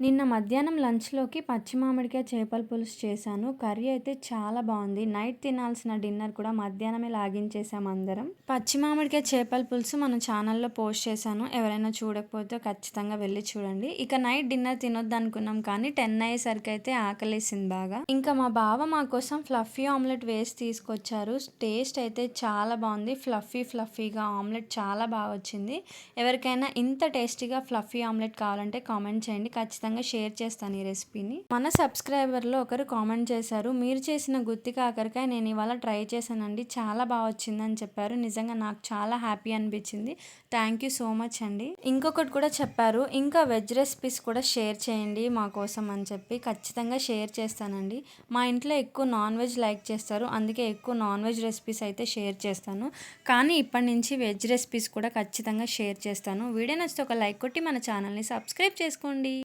నిన్న మధ్యాహ్నం లంచ్‌లోకి పచ్చి మామిడికాయ చేపల పులుసు చేశాను. కర్రీ అయితే చాలా బావుంది. నైట్ తినాల్సిన డిన్నర్ కూడా మధ్యాహ్నమే లాగించేసాం అందరం. పచ్చి మామిడికాయ చేపల పులుసు మన ఛానల్‌లో పోస్ట్ చేశాను. ఎవరైనా చూడకపోతే ఖచ్చితంగా వెళ్లి చూడండి. ఇక నైట్ డిన్నర్ తినొద్దనుకున్నాం కానీ 10 అయ్యేసరికయితే ఆకలేసింది బాగా. ఇంకా మా బావ మా కోసం ఫ్లఫీ ఆమ్లెట్ వేసి తీసుకొచ్చారు. టేస్ట్ అయితే చాలా బావుంది. ఫ్లఫీగా ఆమ్లెట్ చాలా బా వచ్చింది. ఎవరికైనా ఇంత టేస్టీగా ఫ్లఫీ ఆమ్లెట్ కావాలంటే కామెంట్ చేయండి. ఖచ్చితంగా షేర్ చేస్తాను ఈ రెసిపీని. మన సబ్స్క్రైబర్‌లో ఒకరు కామెంట్ చేశారు. మీరు చేసిన గుత్తి కాకరకాయ నేను ఇవాళ ట్రై చేశానండి. చాలా బా వచ్చిందని చెప్పారు. నిజంగా నాకు చాలా హ్యాపీ అనిపించింది. థ్యాంక్ యూ సో మచ్ అండి. ఇంకొకటి కూడా చెప్పారు. ఇంకా వెజ్ రెసిపీస్ కూడా షేర్ చేయండి మా కోసం అని చెప్పి. ఖచ్చితంగా షేర్ చేస్తానండి. మా ఇంట్లో ఎక్కువ నాన్ వెజ్ లైక్ చేస్తారు. అందుకే ఎక్కువ నాన్ వెజ్ రెసిపీస్ అయితే షేర్ చేస్తాను. కానీ ఇప్పటి నుంచి వెజ్ రెసిపీస్ కూడా ఖచ్చితంగా షేర్ చేస్తాను. వీడియో నచ్చితే ఒక లైక్ కొట్టి మన ఛానల్‌ని సబ్స్క్రైబ్ చేసుకోండి.